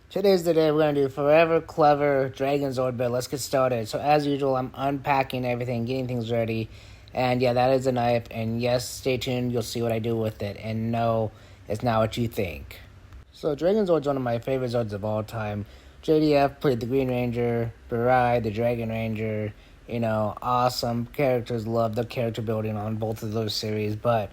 Today's the day we're going to do Forever Clever Dragonzord build. Let's get started. So as usual, I'm unpacking everything, getting things ready. And yeah, that is a knife. And yes, stay tuned. You'll see what I do with it. And no, it's not what you think. So Dragonzord's one of my favorite Zords of all time. JDF played the Green Ranger, Barai, the Dragon Ranger. Awesome characters. Love the character building on both of those series. But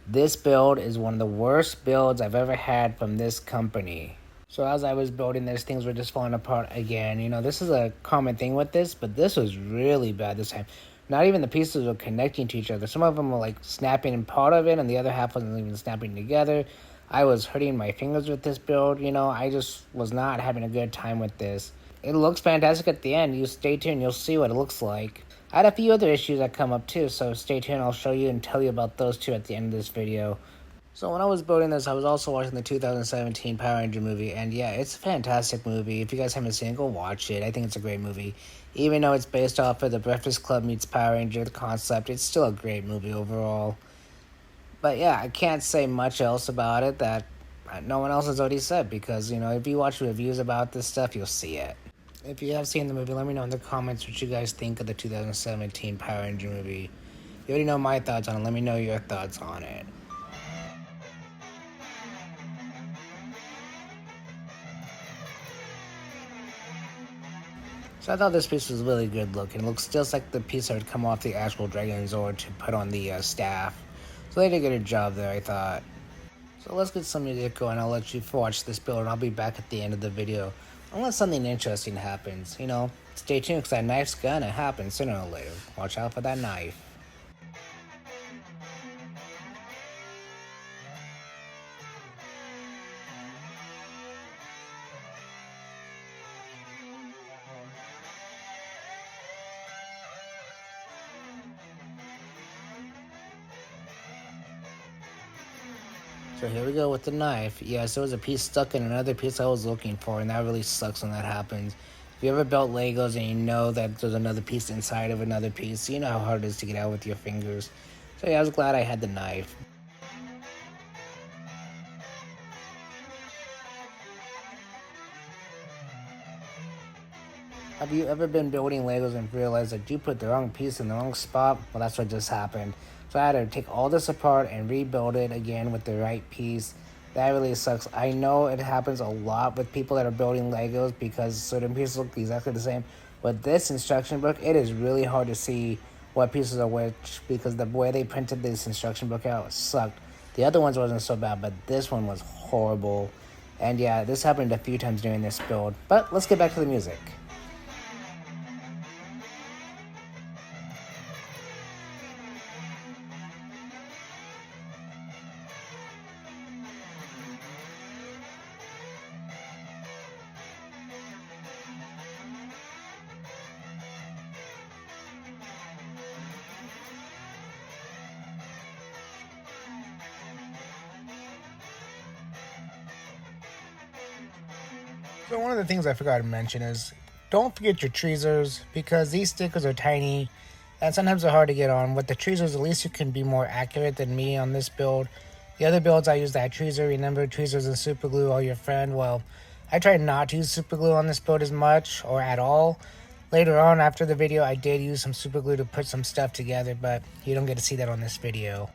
this build is one of the worst builds I've ever had from this company. So as I was building this, things were just falling apart again. This is a common thing with this, but this was really bad this time. Not even the pieces were connecting to each other. Some of them were like snapping in part of it, and the other half wasn't even snapping together. I was hurting my fingers with this build. I just was not having a good time with this. It looks fantastic at the end. You stay tuned, you'll see what it looks like. I had a few other issues that come up too, so stay tuned. I'll show you and tell you about those too at the end of this video. So when I was building this, I was also watching the 2017 Power Ranger movie, and yeah, it's a fantastic movie. If you guys haven't seen it, go watch it. I think it's a great movie. Even though it's based off of the Breakfast Club meets Power Ranger, the concept, it's still a great movie overall. But yeah, I can't say much else about it that no one else has already said, because, if you watch reviews about this stuff, you'll see it. If you have seen the movie, let me know in the comments what you guys think of the 2017 Power Ranger movie. You already know my thoughts on it. Let me know your thoughts on it. So I thought this piece was really good looking. It looks just like the piece that would come off the actual Dragonzord to put on the staff. So they did a good job there, I thought. So let's get some music going. I'll let you watch this build, and I'll be back at the end of the video. Unless something interesting happens. Stay tuned, because that knife's gonna happen sooner or later. Watch out for that knife. So here we go with the knife. Yes, there was a piece stuck in another piece I was looking for, and that really sucks when that happens. If you ever built Legos and you know that there's another piece inside of another piece, you know how hard it is to get out with your fingers. So yeah, I was glad I had the knife. Have you ever been building Legos and realized that you put the wrong piece in the wrong spot? Well, that's what just happened. So I had to take all this apart and rebuild it again with the right piece. That really sucks. I know it happens a lot with people that are building Legos because certain pieces look exactly the same. But this instruction book, it is really hard to see what pieces are which, because the way they printed this instruction book out sucked. The other ones wasn't so bad, but this one was horrible. And yeah, this happened a few times during this build. But let's get back to the music. So one of the things I forgot to mention is don't forget your tweezers, because these stickers are tiny and sometimes they're hard to get on. With the tweezers, at least you can be more accurate than me on this build. The other builds I use that tweezer. Remember, tweezers and super glue are your friend. Well, I tried not to use super glue on this build as much or at all. Later on after the video, I did use some super glue to put some stuff together, but you don't get to see that on this video.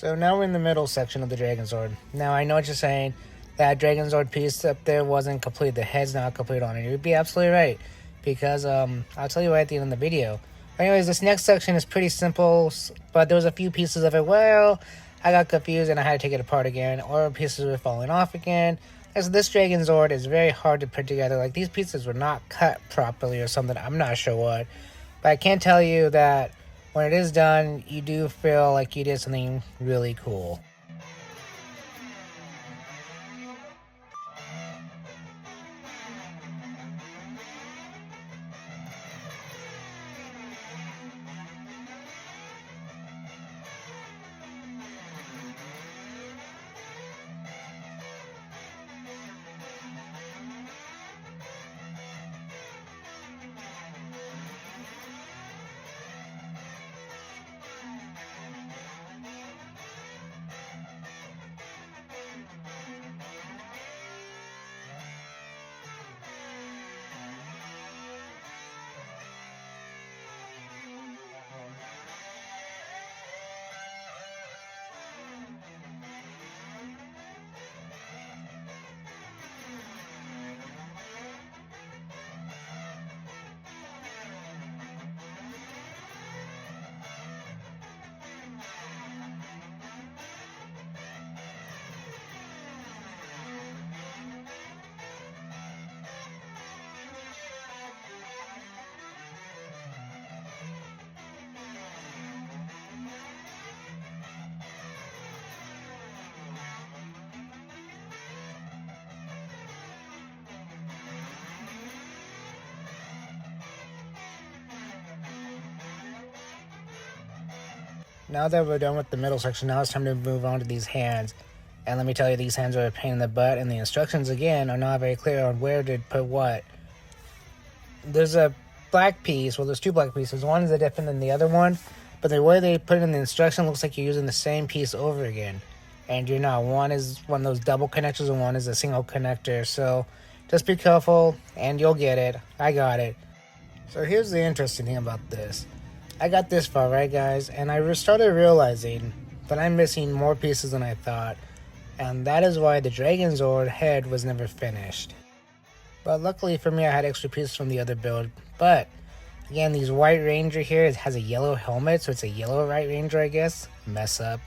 So now we're in the middle section of the Dragonzord. Now I know what you're saying. That Dragonzord piece up there wasn't complete. The head's not complete on it. You would be absolutely right. Because I'll tell you right at the end of the video. Anyways, this next section is pretty simple. But there was a few pieces of it. Well, I got confused and I had to take it apart again. Or pieces were falling off again. And so this Dragonzord is very hard to put together. Like these pieces were not cut properly or something. I'm not sure what. But I can tell you that when it is done, you do feel like you did something really cool. Now that we're done with the middle section, now it's time to move on to these hands. And let me tell you, these hands are a pain in the butt, and the instructions, again, are not very clear on where to put what. There's a black piece, well, there's two black pieces. One is different than the other one, but the way they put it in the instruction looks like you're using the same piece over again. And you're not. One is one of those double connectors, and one is a single connector. So just be careful, and you'll get it. I got it. So here's the interesting thing about this. I got this far, right, guys? And I started realizing that I'm missing more pieces than I thought. And that is why the Dragonzord head was never finished. But luckily for me, I had extra pieces from the other build. But, again, these White Ranger here, it has a yellow helmet, so it's a yellow White Ranger, I guess. Mess up.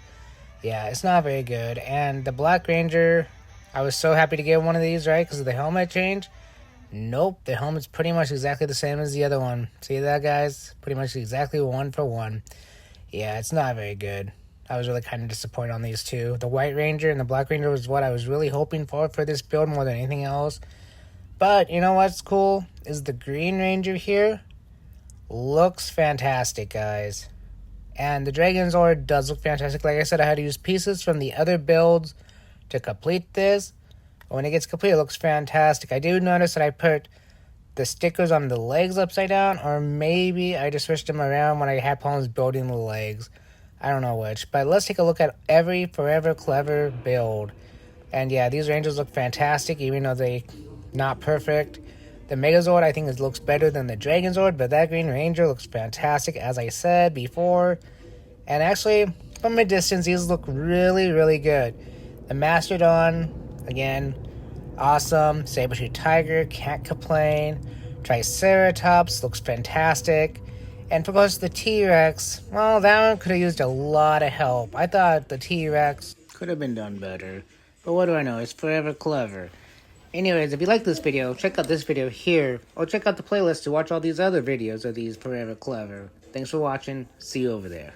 Yeah, it's not very good. And the Black Ranger, I was so happy to get one of these, right, because of the helmet change. Nope, the helmet's pretty much exactly the same as the other one. See that, guys? Pretty much exactly one for one. Yeah, it's not very good. I was really kind of disappointed on these two. The White Ranger and the Black Ranger was what I was really hoping for this build more than anything else. But, you know what's cool? Is the Green Ranger here. Looks fantastic, guys. And the Dragonzord does look fantastic. Like I said, I had to use pieces from the other builds to complete this. When it gets complete, it looks fantastic. I do notice that I put the stickers on the legs upside down, or maybe I just switched them around when I had problems building the legs. I don't know which. But let's take a look at every Forever Clever build. And yeah, these Rangers look fantastic, even though they're not perfect. The Megazord, I think, looks better than the Dragonzord, but that Green Ranger looks fantastic, as I said before. And actually, from a distance, these look really, really good. The Mastodon, again, awesome. Saber-tooth Tiger, can't complain. Triceratops looks fantastic. And of course the T-Rex, well, that one could have used a lot of help. I thought the T-Rex could have been done better. But what do I know, it's Forever Clever. Anyways, if you like this video, check out this video here. Or check out the playlist to watch all these other videos of these Forever Clever. Thanks for watching. See you over there.